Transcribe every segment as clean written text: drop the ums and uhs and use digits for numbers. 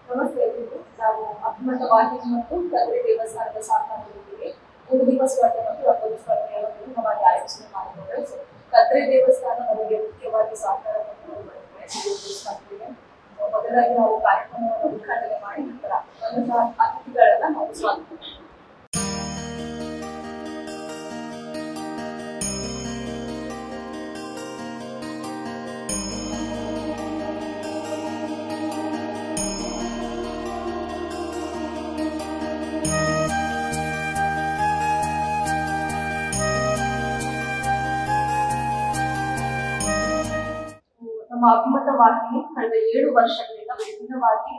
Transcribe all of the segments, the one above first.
ನಮಸ್ತೆ ಎಲ್ರಿಗೂ. ನಾವು ಅಭಿಮತ ವಾಹಿನಿ ಮತ್ತು ಕದ್ರಿ ದೇವಸ್ಥಾನದ ಸಹಕಾರದೊಂದಿಗೆ 3 ದಿವಸ ಸ್ಪರ್ಧೆ ಮತ್ತು ರಂಗೋಲಿ ಸ್ಪರ್ಧೆಯನ್ನು ವಿಭಿನ್ನವಾಗಿ ಆಯೋಜನೆ ಮಾಡಿದ್ದೇವೆ. ಸೊ ಕದ್ರಿ ದೇವಸ್ಥಾನ ನಮಗೆ ಮುಖ್ಯವಾಗಿ ಸಹಕಾರ ಸ್ಪರ್ಧೆಗೆ ಮೊದಲಾಗಿ ನಾವು ಕಾರ್ಯಕ್ರಮವನ್ನು ಉದ್ಘಾಟನೆ ಮಾಡಿ ನಂತರ ಅತಿಥಿಗಳನ್ನ ನಾವು ಸ್ವಾಗತ. ನಮ್ಮ ಅಭಿಮತ ವಾಹಿನಿ ಕಳೆದ 7 ವರ್ಷಗಳಿಂದ ವಿಭಿನ್ನವಾಗಿ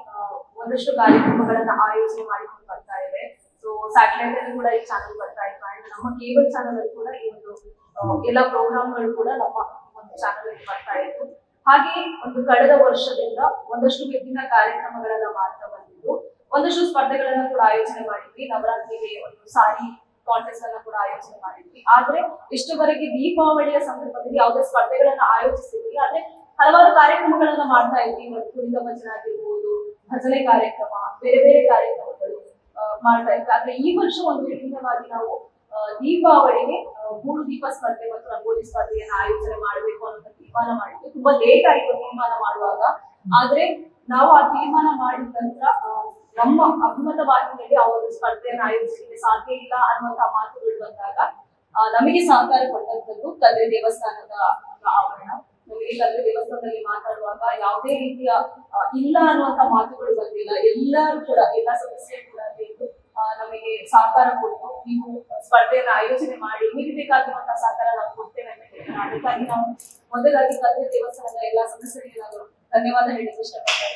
ಒಂದಷ್ಟು ಕಾರ್ಯಕ್ರಮಗಳನ್ನ ಆಯೋಜನೆ ಮಾಡಿಕೊಂಡು ಬರ್ತಾ ಇದೆ. ಸೊ ಸ್ಯಾಟಲೈಟ್ ಅಲ್ಲಿ ಕೂಡ ಈ ಚಾನಲ್ ಬರ್ತಾ ಇದೆ ಅಂಡ್ ನಮ್ಮ ಕೇಬಲ್ ಚಾನಲ್ ಅಲ್ಲಿ ಕೂಡ ಈ ಒಂದು ಎಲ್ಲ ಪ್ರೋಗ್ರಾಮ್ಗಳು ಕೂಡ ನಮ್ಮ ಒಂದು ಚಾನಲ್ ಅಲ್ಲಿ ಬರ್ತಾ ಇತ್ತು. ಹಾಗೆ ಒಂದು ಕಳೆದ ವರ್ಷದಿಂದ ಒಂದಷ್ಟು ವಿಭಿನ್ನ ಕಾರ್ಯಕ್ರಮಗಳನ್ನ ಮಾಡ್ತಾ ಬಂದಿದ್ದು ಒಂದಷ್ಟು ಸ್ಪರ್ಧೆಗಳನ್ನ ಕೂಡ ಆಯೋಜನೆ ಮಾಡಿದ್ವಿ. ನವರಾತ್ರಿಗೆ ಒಂದು ಸಾರಿ ಕಾಂಟೆಸ್ಟ್ ಅನ್ನ ಕೂಡ ಆಯೋಜನೆ ಮಾಡಿದ್ವಿ. ಆದ್ರೆ ಇಷ್ಟುವರೆಗೆ ದೀಪಾವಳಿಯ ಸಂದರ್ಭದಲ್ಲಿ ಯಾವುದೇ ಸ್ಪರ್ಧೆಗಳನ್ನ ಆಯೋಜಿಸಿರ್ಲಿಲ್ಲ. ಆದ್ರೆ ಹಲವಾರು ಕಾರ್ಯಕ್ರಮಗಳನ್ನ ಮಾಡ್ತಾ ಇದ್ವಿ. ಕುಣಿತ ಭಜನೆ ಆಗಿರ್ಬೋದು, ಭಜನೆ ಕಾರ್ಯಕ್ರಮ, ಬೇರೆ ಬೇರೆ ಕಾರ್ಯಕ್ರಮಗಳು ಮಾಡ್ತಾ ಇದ್ವಿ. ಆದ್ರೆ ಈ ವರ್ಷ ಒಂದು ವಿಭಿನ್ನವಾಗಿ ನಾವು ದೀಪಾವಳಿಗೆ 3 ದೀಪ ಸ್ಪರ್ಧೆ ಮತ್ತು ರಂಗೋಲಿ ಸ್ಪರ್ಧೆಯನ್ನ ಆಯೋಜನೆ ಮಾಡಬೇಕು ಅನ್ನೋ ತೀರ್ಮಾನ ಮಾಡಿದ್ವಿ. ತುಂಬಾ ಲೇಟ್ ಆಯ್ತು ತೀರ್ಮಾನ ಮಾಡುವಾಗ. ಆದ್ರೆ ನಾವು ಆ ತೀರ್ಮಾನ ಮಾಡಿದ ನಂತರ ನಮ್ಮ ಅಭಿಮತ ವಾಹಿನಿಯಲ್ಲಿ ಆ ಒಂದು ಸ್ಪರ್ಧೆಯನ್ನು ಆಯೋಜಿಸಲಿಕ್ಕೆ ಸಾಧ್ಯ ಇಲ್ಲ ಅನ್ನುವಂತಹ ಮಾತುಗಳು ಬಂದಾಗ ನಮಗೆ ಸಹಕಾರ ಕೊಟ್ಟಂತದ್ದು ಕದ್ರಿ ದೇವಸ್ಥಾನದ ಆವರಣ. ನಮಗೆ ಕದ್ರಿ ದೇವಸ್ಥಾನದಲ್ಲಿ ಮಾತಾಡುವಾಗ ಯಾವುದೇ ರೀತಿಯ ಇಲ್ಲ ಅನ್ನುವಂತ ಮಾತುಗಳು ಬಂದಿಲ್ಲ. ಎಲ್ಲರೂ ಕೂಡ ಎಲ್ಲ ಸದಸ್ಯರು ಕೂಡ ನಮಗೆ ಸಹಕಾರ ಕೊಟ್ಟು ನೀವು ಸ್ಪರ್ಧೆಯನ್ನು ಆಯೋಜನೆ ಮಾಡಿ ನಿಮಗೆ ಬೇಕಾಗಿರುವಂತಹ ಸಹಕಾರ ನಾವು ಕೊಡ್ತೇವೆ ಅಂತ ಹೇಳ್ತಾರೆ. ಅದಕ್ಕಾಗಿ ನಾವು ಮೊದಲಾಗಿ ಕದ್ರಿ ದೇವಸ್ಥಾನದ ಎಲ್ಲಾ ಸದಸ್ಯರಿಗೆ ನಾವು ಧನ್ಯವಾದ ಹೇಳಲಿಕ್ಕೆ ಇಷ್ಟಪಡ್ತೇವೆ.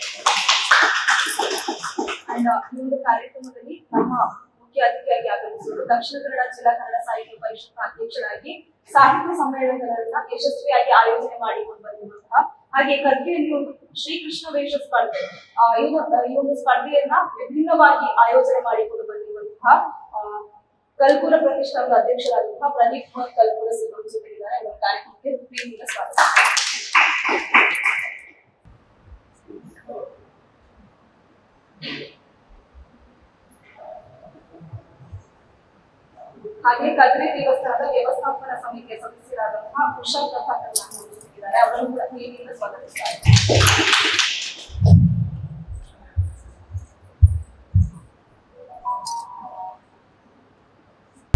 ಅಂಡ್ ಈ ಒಂದು ಕಾರ್ಯಕ್ರಮದಲ್ಲಿ ನಮ್ಮ ಮುಖ್ಯ ಅತಿಥಿಯಾಗಿ ಆಗಮಿಸಿದ್ದು ದಕ್ಷಿಣ ಕನ್ನಡ ಜಿಲ್ಲಾ ಕನ್ನಡ ಸಾಹಿತ್ಯ ಪರಿಷತ್ ಅಧ್ಯಕ್ಷರಾಗಿ ಸಾಹಿತ್ಯ ಸಮ್ಮೇಳನಗಳನ್ನ ಯಶಸ್ವಿಯಾಗಿ ಆಯೋಜನೆ ಮಾಡಿಕೊಂಡು ಬಂದಿರುವಂತಹ ಹಾಗೆ ಕದ್ರಿಯಲ್ಲಿ ಒಂದು ಶ್ರೀಕೃಷ್ಣ ವೇಷ ಸ್ಪರ್ಧೆ ಈ ಒಂದು ಸ್ಪರ್ಧೆಯನ್ನ ವಿಭಿನ್ನವಾಗಿ ಆಯೋಜನೆ ಮಾಡಿಕೊಂಡು ಬಂದಿರುವಂತಹ ಕಲ್ಪುರ ಪ್ರತಿಷ್ಠಾನದ ಅಧ್ಯಕ್ಷರಾದಂತಹ ಪ್ರದೀಪ್ ಕುಮಾರ್ ಕಲ್ಪುರ ಸಿದ್ಧಪಡಿಸಿದ್ದಾರೆ. ಈ ಕಾರ್ಯಕ್ರಮಕ್ಕೆ ಪ್ರೀತಿಯಿಂದ ಸ್ವಾಗತ. ಹಾಗೆ ಕದ್ರಿ ದೇವಸ್ಥಾನದ ವ್ಯವಸ್ಥಾಪನಾ ಸಮಿತಿಯ ಸದಸ್ಯರಾದಂತಹ ಉಷಾ ಪ್ರತಾಪ್ ಇದ್ದಾರೆ. ಅವರನ್ನು ಕೂಡ ಪ್ರೀತಿಯಿಂದ ಸ್ವಾಗತಿಸ್ತಾರೆ.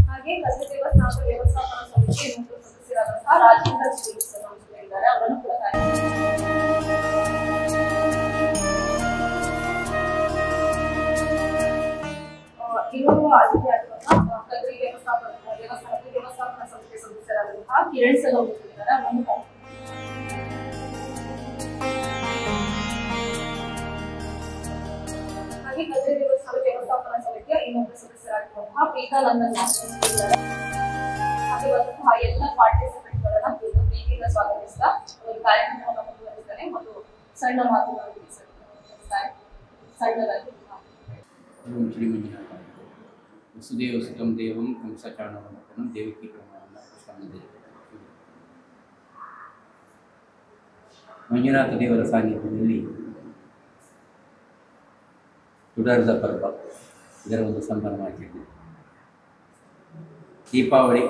ಹಾಗೆ ಕದ್ರಿ ದೇವಸ್ಥಾನದ ವ್ಯವಸ್ಥಾಪನಾ ಸಮಿತಿಯ ಇನ್ನೊಬ್ಬರು ಸದಸ್ಯರಾದಂತಹ ರಾಜೇಂದ್ರ ಇದ್ದಾರೆ. ಅವರನ್ನು ಕೂಡ ಇನ್ನೊಬ್ಬ ಅತಿಥಿಯಾಗಿರುವಂತಹ ಕದ್ರಿ ದೇವಸ್ಥಾಪನಾ ಸಮಿತಿಯ ಸದಸ್ಯರಾದಂತಹ ಕಿರಣ್ ಸಲೋ ಇದ್ದಾರೆ. ಅವರನ್ನು ಹಾಗೆ ಕದ್ರಿ ದೇವಸ್ಥಾನದ ವ್ಯವಸ್ಥಾಪನಾ ಸಮಿತಿಯ ಇನ್ನೊಬ್ಬ ಸದಸ್ಯರಾಗಿರುವಂತಹ ಪ್ರೀತಾನಂದನ್ ಇದ್ದಾರೆ. ಹಾಗೆ ಬಂದಂತಹ ಎಲ್ಲ ಪಾರ್ಟಿಸಿಪೆಂಟ್ ಗಳನ್ನ ಪ್ರೀತಿಯಿಂದ ಸ್ವಾಗತಿಸ್ತಾ ಒಂದು ಕಾರ್ಯಕ್ರಮವನ್ನು ಮುಂದುವರಿಸ್ತಾನೆ ಮತ್ತು ಸಣ್ಣ ಮಾತುಗಳನ್ನು ಸಣ್ಣದಾಗಿ ಶ್ರೀ ಮಂಜುನಾಥ ವಸುದೇವ ಸುತಂ ದೇವಂ ಕಂಸಚಾರಣವರ್ಧನಂ ದೇವಕಿ ಪ್ರಮಾಣವನ್ನು ಕೃಷ್ಣನಿದೆ. ಮಂಜುನಾಥ ದೇವರ ಸಾನ್ನಿಧ್ಯದಲ್ಲಿ ತುಡರ್ದ ಪರ್ವ ಇದರ ಒಂದು ಸಂಭ್ರಮ ಆಗ್ತಿದೆ. ದೀಪಾವಳಿ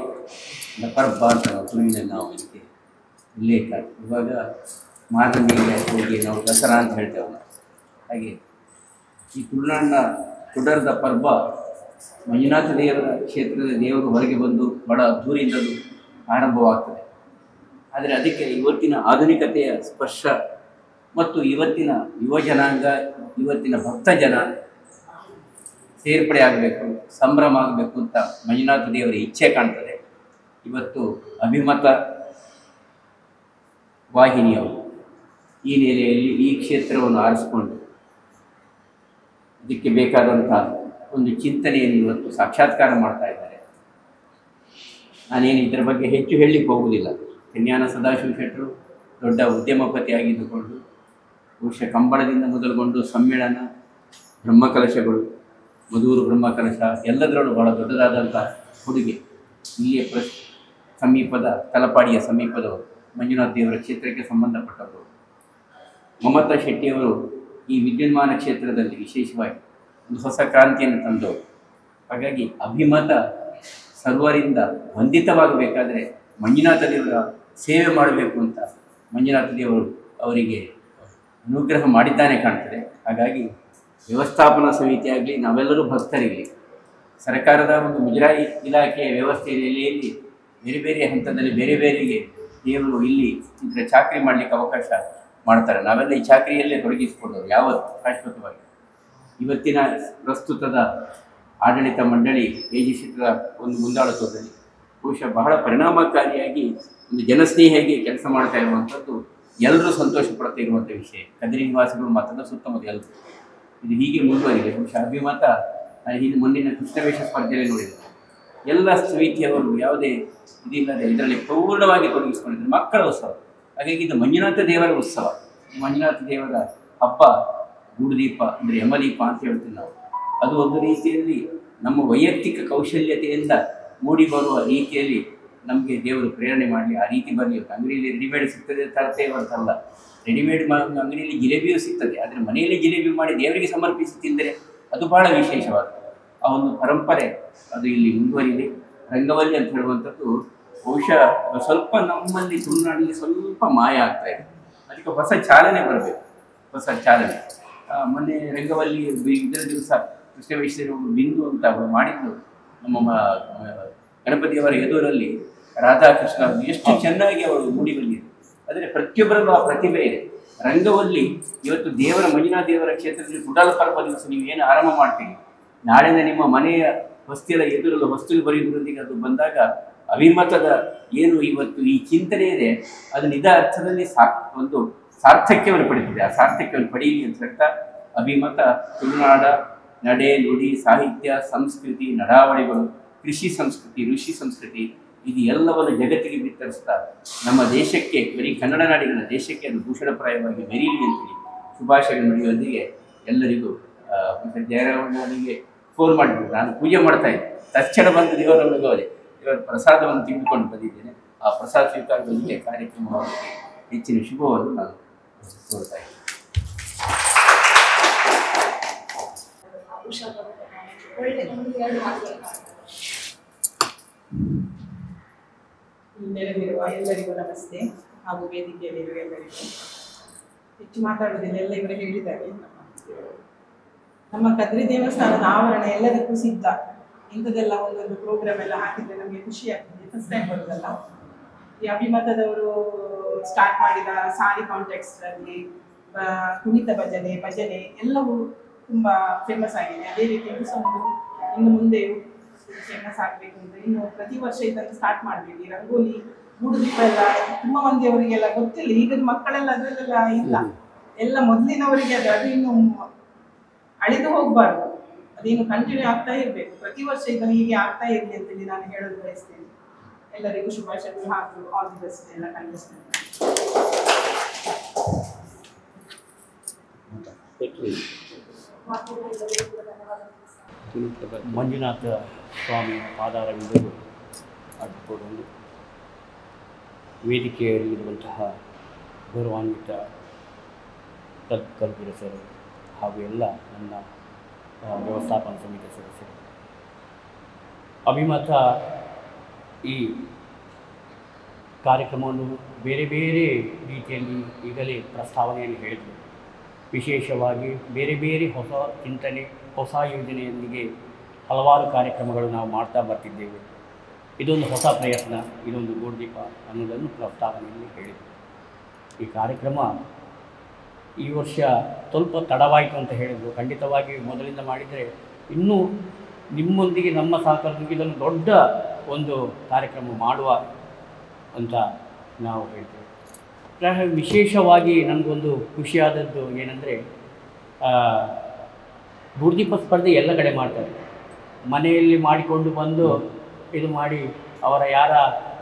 ಪರ್ವ ಅಂತ ನಾವು ತುಳುವಿನಲ್ಲಿ ನಾವು ಇದಕ್ಕೆ ಉಲ್ಲೇಖ. ಇವಾಗ ಮಾದನಿಗೆ ಹೋಗಿ ನಾವು ದಸರಾ ಅಂತ ಹೇಳ್ತೇವೆ. ಹಾಗೆ ಈ ತುಳುನಾಡಿನ ತುಡರ್ದ ಪರ್ವ ಮಂಜುನಾಥ ದೇವರ ಕ್ಷೇತ್ರದ ದೇವರು ಹೊರಗೆ ಬಂದು ಬಹಳ ಅದ್ಧೂರಿಯಿಂದಲೂ ಆರಂಭವಾಗ್ತದೆ. ಆದರೆ ಅದಕ್ಕೆ ಇವತ್ತಿನ ಆಧುನಿಕತೆಯ ಸ್ಪರ್ಶ ಮತ್ತು ಇವತ್ತಿನ ಯುವ ಜನಾಂಗ, ಇವತ್ತಿನ ಭಕ್ತ ಜನ ಸೇರ್ಪಡೆ ಆಗಬೇಕು, ಸಂಭ್ರಮ ಆಗಬೇಕು ಅಂತ ಮಂಜುನಾಥ ದೇವರ ಇಚ್ಛೆ ಕಾಣ್ತದೆ. ಇವತ್ತು ಅಭಿಮತ ವಾಹಿನಿಯವರು ಈ ನೆಲೆಯಲ್ಲಿ ಈ ಕ್ಷೇತ್ರವನ್ನು ಆರಿಸಿಕೊಂಡು ಇದಕ್ಕೆ ಬೇಕಾದಂಥ ಒಂದು ಚಿಂತನೆಯನ್ನು ಇವತ್ತು ಸಾಕ್ಷಾತ್ಕಾರ ಮಾಡ್ತಾ ಇದ್ದಾರೆ. ನಾನೇನು ಇದರ ಬಗ್ಗೆ ಹೆಚ್ಚು ಹೇಳಲಿಕ್ಕೆ ಹೋಗುವುದಿಲ್ಲ. ಕನ್ಯಾನ ಸದಾಶಿವ ಶೆಟ್ಟರು ದೊಡ್ಡ ಉದ್ಯಮಪತಿಯಾಗಿದ್ದುಕೊಂಡು ಬಹುಶಃ ಕಂಬಳದಿಂದ ಮೊದಲುಗೊಂಡು ಸಮ್ಮೇಳನ, ಬ್ರಹ್ಮಕಲಶಗಳು, ಮಧೂರು ಬ್ರಹ್ಮಕಲಶ ಎಲ್ಲದರಲ್ಲೂ ಬಹಳ ದೊಡ್ಡದಾದಂಥ ಹುಡುಗಿ. ಇಲ್ಲಿಯ ಸಮೀಪದ ತಲಪಾಡಿಯ ಸಮೀಪದವರು, ಮಂಜುನಾಥ ದೇವರ ಕ್ಷೇತ್ರಕ್ಕೆ ಸಂಬಂಧಪಟ್ಟವರು. ಮಮತಾ ಶೆಟ್ಟಿಯವರು ಈ ವಿದ್ಯುನ್ಮಾನ ಕ್ಷೇತ್ರದಲ್ಲಿ ವಿಶೇಷವಾಗಿ ಒಂದು ಹೊಸ ಕ್ರಾಂತಿಯನ್ನು ತಂದವರು. ಹಾಗಾಗಿ ಅಭಿಮತ ಸರ್ವರಿಂದ ವಂದಿತವಾಗಬೇಕಾದರೆ ಮಂಜುನಾಥ ದೇವರ ಸೇವೆ ಮಾಡಬೇಕು ಅಂತ ಮಂಜುನಾಥ ದೇವರು ಅವರಿಗೆ ಅನುಗ್ರಹ ಮಾಡಿದ್ದಾನೆ ಕಾಣ್ತದೆ. ಹಾಗಾಗಿ ವ್ಯವಸ್ಥಾಪನಾ ಸಮಿತಿ ಆಗಲಿ, ನಾವೆಲ್ಲರೂ ಭಕ್ತರಿರಲಿ, ಸರ್ಕಾರದ ಒಂದು ಮುಜರಾಯಿ ಇಲಾಖೆಯ ವ್ಯವಸ್ಥೆಯಲ್ಲಿ ಬೇರೆ ಬೇರೆ ಹಂತದಲ್ಲಿ ಬೇರೆ ಬೇರೆಗೆ ದೇವರು ಇಲ್ಲಿ ಇದರ ಚಾಕರಿ ಮಾಡಲಿಕ್ಕೆ ಅವಕಾಶ ಮಾಡ್ತಾರೆ. ನಾವೆಲ್ಲ ಈ ಚಾಕರಿಯಲ್ಲೇ ತೊಡಗಿಸಿಕೊಂಡವರು ಯಾವತ್ತು ಶಾಶ್ವತವಾಗಿ. ಇವತ್ತಿನ ಪ್ರಸ್ತುತದ ಆಡಳಿತ ಮಂಡಳಿ AG-ಶೆಟ್ಟರ ಒಂದು ಮುಂದಾಳತ್ವದಲ್ಲಿ ಬಹುಶಃ ಬಹಳ ಪರಿಣಾಮಕಾರಿಯಾಗಿ ಒಂದು ಜನಸ್ನೇಹಿಯಾಗಿ ಕೆಲಸ ಮಾಡ್ತಾ ಇರುವಂಥದ್ದು ಎಲ್ಲರೂ ಸಂತೋಷ ಪಡ್ತಾ ಇರುವಂಥ ವಿಷಯ. ಕದಿರಿ ನಿವಾಸಿಗಳು ಮತದ ಸುತ್ತಮುತ್ತ ಎಲ್ಲರೂ ಇದು ಹೀಗೆ ಮುಂದುವರಿದೆ. ಬಹುಶಃ ಅಭಿಮತ ಹಿಂದೆ ಮುಂದಿನ ಕೃಷ್ಣವೇಷ ಸ್ಪರ್ಧೆಯಲ್ಲಿ ನೋಡಿದರು. ಎಲ್ಲ ಸಮಿತಿಯವರು ಯಾವುದೇ ಇದಿಲ್ಲದೆ ಇದರಲ್ಲಿ ಪೂರ್ಣವಾಗಿ ತೊಡಗಿಸಿಕೊಂಡಿದ್ದಾರೆ. ಮಕ್ಕಳ ಉತ್ಸವ, ಹಾಗಾಗಿ ಇದು ಮಂಜುನಾಥ ದೇವರ ಉತ್ಸವ. ಮಂಜುನಾಥ ದೇವರ ಹಬ್ಬ ಗೂಡುದೀಪ ಅಂದರೆ ಯಮದೀಪ ಅಂತ ಹೇಳ್ತೀವಿ ನಾವು. ಅದು ಒಂದು ರೀತಿಯಲ್ಲಿ ನಮ್ಮ ವೈಯಕ್ತಿಕ ಕೌಶಲ್ಯತೆಯಿಂದ ಮೂಡಿ ಬರುವ ರೀತಿಯಲ್ಲಿ ನಮಗೆ ದೇವರು ಪ್ರೇರಣೆ ಮಾಡಲಿ, ಆ ರೀತಿ ಬರಲಿ. ಅಂಗಡಿಯಲ್ಲಿ ರೆಡಿಮೇಡ್ ಸಿಗ್ತದೆ ತರ್ತೇ ಅಂತಲ್ಲ, ರೆಡಿಮೇಡ್ ಅಂಗಡಿಯಲ್ಲಿ ಜಿಲೇಬಿಯೂ ಸಿಗ್ತದೆ. ಆದರೆ ಮನೆಯಲ್ಲಿ ಜಿಲೇಬಿ ಮಾಡಿ ದೇವರಿಗೆ ಸಮರ್ಪಿಸಿ ತಿಂದರೆ ಅದು ಭಾಳ ವಿಶೇಷವಾದ ಆ ಒಂದು ಪರಂಪರೆ ಅದು ಇಲ್ಲಿ ಮುಂದುವರಿದೆ. ರಂಗವಲ್ಲಿ ಅಂತ ಹೇಳುವಂಥದ್ದು ಬಹುಶಃ ಸ್ವಲ್ಪ ನಮ್ಮಲ್ಲಿ ತುಳುನಾಡಿನಲ್ಲಿ ಸ್ವಲ್ಪ ಮಾಯ ಆಗ್ತಾ ಇದೆ. ಅದಕ್ಕೆ ಹೊಸ ಚಾಲನೆ ಬರಬೇಕು, ಹೊಸ ಚಾಲನೆ. ಮೊನ್ನೆ ರಂಗವಲ್ಲಿ ಇದರ ದಿವಸ ಕೃಷ್ಣವೇಶ್ವರಿ ಬಿಂದು ಅಂತ ಮಾಡಿದ್ದು ನಮ್ಮ ಗಣಪತಿಯವರ ಎದುರಲ್ಲಿ ರಾಧಾಕೃಷ್ಣ ಎಷ್ಟು ಚೆನ್ನಾಗಿ ಅವರು ಮೂಡಿ ಬಂದಿದೆ. ಆದರೆ ಪ್ರತಿಯೊಬ್ಬರಲ್ಲೂ ಆ ಪ್ರತಿಭೆ ಇದೆ. ರಂಗವಲ್ಲಿ ಇವತ್ತು ದೇವರ ಮಂಜುನಾಥ ದೇವರ ಕ್ಷೇತ್ರದಲ್ಲಿ ಗುಡಾಲ ಪರ್ವ ದಿವಸ ನೀವು ಏನು ಆರಂಭ ಮಾಡ್ತೀರಿ, ನಾಳೆಯಿಂದ ನಿಮ್ಮ ಮನೆಯ ಹೊಸ್ತಿಲ ಎದುರಲು ಹೊಸ್ತಿಲು ಬರೆಯುವುದರೊಂದಿಗೆ ಅದು ಬಂದಾಗ ಅಭಿಮತದ ಏನು ಇವತ್ತು ಈ ಚಿಂತನೆ ಇದೆ ಅದು ನಿಜ ಅರ್ಥದಲ್ಲಿ ಒಂದು ಸಾರ್ಥಕ್ಯವನ್ನು ಪಡೆದಿದೆ. ಆ ಸಾರ್ಥಕ್ಯವನ್ನು ಪಡೆಯಲಿ ಅಂತ ಹೇಳ್ತಾ ಅಭಿಮತ ತುಳುನಾಡ ನಡೆ ನುಡಿ ಸಾಹಿತ್ಯ ಸಂಸ್ಕೃತಿ ನಡಾವಳಿಗಳು ಕೃಷಿ ಸಂಸ್ಕೃತಿ ಋಷಿ ಸಂಸ್ಕೃತಿ ಇದು ಎಲ್ಲವನ್ನು ಜಗತ್ತಿಗೆ ಬಿತ್ತರಿಸ್ತಾ ನಮ್ಮ ದೇಶಕ್ಕೆ ಬರೀ ಕನ್ನಡ ನಾಡಿನ ದೇಶಕ್ಕೆ ಅದು ಭೂಷಣಪ್ರಾಯವಾಗಿ ಮೆರೀಲಿ ಅಂತೇಳಿ ಶುಭಾಶಯಗಳು ನುಡಿಯೊಂದಿಗೆ ಎಲ್ಲರಿಗೂ ಜಯರಾಮನಿಗೆ ಫೋನ್ ಮಾಡಿದ್ರು. ನಾನು ಪೂಜೆ ಮಾಡ್ತಾ ಇದ್ದೆ, ತಕ್ಷಣ ಬಂದು ದೇವರೊಳಗೆ ಹೋದೆ. ಇವರ ಪ್ರಸಾದವನ್ನು ತೆಗೆದುಕೊಂಡು ಬಂದಿದ್ದೇನೆ. ಆ ಪ್ರಸಾದ ಸ್ವೀಕಾರದೊಂದಿಗೆ ಕಾರ್ಯಕ್ರಮವಾಗಿ ಹೆಚ್ಚಿನ ಶುಭವನ್ನು ನಾನು ತೋರ್ತಾ ಇದ್ದೇನೆ. ನೆರವಿರುವ ಎಲ್ಲರಿಗೂ ನಮಸ್ತೆ ಹಾಗೂ ವೇದಿಕೆಯಲ್ಲಿರುವ ಎಲ್ಲರಿಗೂ. ಹೆಚ್ಚು ಮಾತಾಡುವುದಿಲ್ಲ, ಎಲ್ಲ ಇವರು ಹೇಳಿದ್ದಾರೆ. ನಮ್ಮ ಕದ್ರಿ ದೇವಸ್ಥಾನದ ಆವರಣ ಎಲ್ಲದಕ್ಕೂ ಸಿದ್ಧ. ಇಂಥದ್ದೆಲ್ಲ ಒಂದೊಂದು ಪ್ರೋಗ್ರಾಮ್ ಎಲ್ಲ ಹಾಕಿದ್ರೆ ನಮಗೆ ಖುಷಿ ಆಗ್ತದೆ. ಫಸ್ಟ್ ಟೈಮ್ ಬರೋದಲ್ಲ. ಈ ಅಭಿಮತದವರು ಸ್ಟಾರ್ಟ್ ಮಾಡಿದ ಸಾರಿ ಕಾಂಟೆಕ್ಸ್ಟಲ್ಲಿ ಕುಣಿತ ಭಜನೆ ಎಲ್ಲವೂ ತುಂಬ ಫೇಮಸ್ ಆಗಿದೆ. ಅದೇ ರೀತಿ ಇನ್ನು ಮುಂದೆಯೂ ಫೇಮಸ್ ಆಗಬೇಕು ಅಂತ ಇನ್ನು ಪ್ರತಿ ವರ್ಷ ಇದನ್ನು ಸ್ಟಾರ್ಟ್ ಮಾಡಬೇಕು. ಈ ರಂಗೋಲಿ ಗೂಡುದೀಪ ಎಲ್ಲ ತುಂಬ ಮಂದಿಯವರಿಗೆಲ್ಲ ಗೊತ್ತಿಲ್ಲ. ಈಗಿನ ಮಕ್ಕಳೆಲ್ಲ ಅದರಲ್ಲೆಲ್ಲ ಇಲ್ಲ, ಎಲ್ಲ ಮೊದಲಿನವರಿಗೆ ಅದು ಇನ್ನು ಅಳಿದು ಹೋಗಬಾರ್ದು, ಅದೇನು ಕಂಟಿನ್ಯೂ ಆಗ್ತಾ ಇರಬೇಕು. ಪ್ರತಿ ವರ್ಷ ಇದನ್ನು ಹೀಗೆ ಆಗ್ತಾ ಇರಲಿ ಅಂತೇಳಿ ನಾನು ಹೇಳೋದು ಬಯಸ್ತೇನೆ. ಎಲ್ಲರಿಗೂ ಶುಭಾಶಯಗಳು ಹಾಗೂ ಆಲ್ ದಿ ಬೆಸ್ಟ್ ಎಲ್ಲ ಕಂಡಿಸ್ತೇನೆ. ಮಂಜುನಾಥ ಸ್ವಾಮಿಯ ಪಾದಾರವಿಂದಲೂ ಅಡ್ಡಿಕೊಂಡು ವೇದಿಕೆಯಲ್ಲಿರುವಂತಹ ಗೌರವಾನ್ವಿತ ಕಲ್ಪುರಸರು ಹಾಗೂ ಎಲ್ಲ ನನ್ನ ವ್ಯವಸ್ಥಾಪನಾ ಸಮಿತಿ ಸದಸ್ಯರು, ಅಭಿಮತ ಈ ಕಾರ್ಯಕ್ರಮವನ್ನು ಬೇರೆ ಬೇರೆ ರೀತಿಯಲ್ಲಿ ಈಗಲೇ ಪ್ರಸ್ತಾವನೆಯಲ್ಲಿ ಹೇಳಿದರು. ವಿಶೇಷವಾಗಿ ಬೇರೆ ಬೇರೆ ಹೊಸ ಚಿಂತನೆ ಹೊಸ ಯೋಜನೆಯೊಂದಿಗೆ ಹಲವಾರು ಕಾರ್ಯಕ್ರಮಗಳು ನಾವು ಮಾಡ್ತಾ ಬರ್ತಿದ್ದೇವೆ. ಇದೊಂದು ಹೊಸ ಪ್ರಯತ್ನ, ಇದೊಂದು ಗೂಡುದೀಪ ಅನ್ನೋದನ್ನು ಪ್ರಸ್ತಾವನೆಯಲ್ಲಿ ಹೇಳಿದರು. ಈ ಕಾರ್ಯಕ್ರಮ ಈ ವರ್ಷ ಸ್ವಲ್ಪ ತಡವಾಯಿತು ಅಂತ ಹೇಳಿದರು. ಖಂಡಿತವಾಗಿ ಮೊದಲಿಂದ ಮಾಡಿದರೆ ಇನ್ನೂ ನಿಮ್ಮೊಂದಿಗೆ ನಮ್ಮ ಸಹಕಾರದೊಂದಿಗೆ ಇದನ್ನು ದೊಡ್ಡ ಒಂದು ಕಾರ್ಯಕ್ರಮ ಮಾಡುವ ಅಂತ ನಾವು ಹೇಳ್ತೇವೆ. ವಿಶೇಷವಾಗಿ ನನಗೊಂದು ಖುಷಿಯಾದದ್ದು ಏನಂದರೆ, ಗೂಡುದೀಪ ಸ್ಪರ್ಧೆ ಎಲ್ಲ ಕಡೆ ಮಾಡ್ತಾರೆ. ಮನೆಯಲ್ಲಿ ಮಾಡಿಕೊಂಡು ಬಂದು ಇದು ಮಾಡಿ ಅವರ ಯಾರ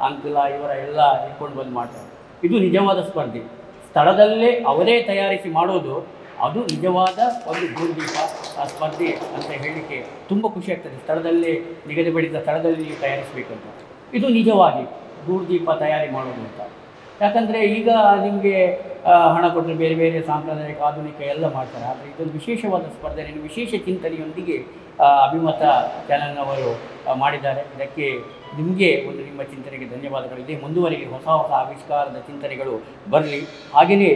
ಅಂಕಲ ಇವರ ಎಲ್ಲ ಇಟ್ಕೊಂಡು ಬಂದು ಮಾಡ್ತಾರೆ. ಇದು ನಿಜವಾದ ಸ್ಪರ್ಧೆ. ಸ್ಥಳದಲ್ಲೇ ಅವರೇ ತಯಾರಿಸಿ ಮಾಡೋದು, ಅದು ನಿಜವಾದ ಒಂದು ಗೂಡುದೀಪ ಸ್ಪರ್ಧೆ ಅಂತ ಹೇಳಲಿಕ್ಕೆ ತುಂಬ ಖುಷಿ ಆಗ್ತದೆ. ಸ್ಥಳದಲ್ಲೇ ನಿಗದಿಪಡಿಸಿದ ಸ್ಥಳದಲ್ಲಿ ನೀವು ತಯಾರಿಸಬೇಕಂತ, ಇದು ನಿಜವಾಗಿ ಗೂಡುದೀಪ ತಯಾರಿ ಮಾಡೋದು ಅಂತ. ಯಾಕಂದರೆ ಈಗ ನಿಮಗೆ ಹಣ ಕೊಟ್ಟರೆ ಬೇರೆ ಬೇರೆ ಸಾಂಪ್ರದಾಯಿಕ ಆಧುನಿಕ ಎಲ್ಲ ಮಾಡ್ತಾರೆ. ಆದರೆ ಇದೊಂದು ವಿಶೇಷವಾದ ಸ್ಪರ್ಧೆ, ವಿಶೇಷ ಚಿಂತನೆಯೊಂದಿಗೆ ಅಭಿಮತ ಚಾನಲ್ನವರು ಮಾಡಿದ್ದಾರೆ. ಇದಕ್ಕೆ ನಿಮಗೆ ನಿಮ್ಮ ಚಿಂತನೆಗೆ ಧನ್ಯವಾದಗಳು. ಇದೇ ಮುಂದುವರೆಗೆ ಹೊಸ ಹೊಸ ಆವಿಷ್ಕಾರದ ಚಿಂತನೆಗಳು ಬರಲಿ. ಹಾಗೆಯೇ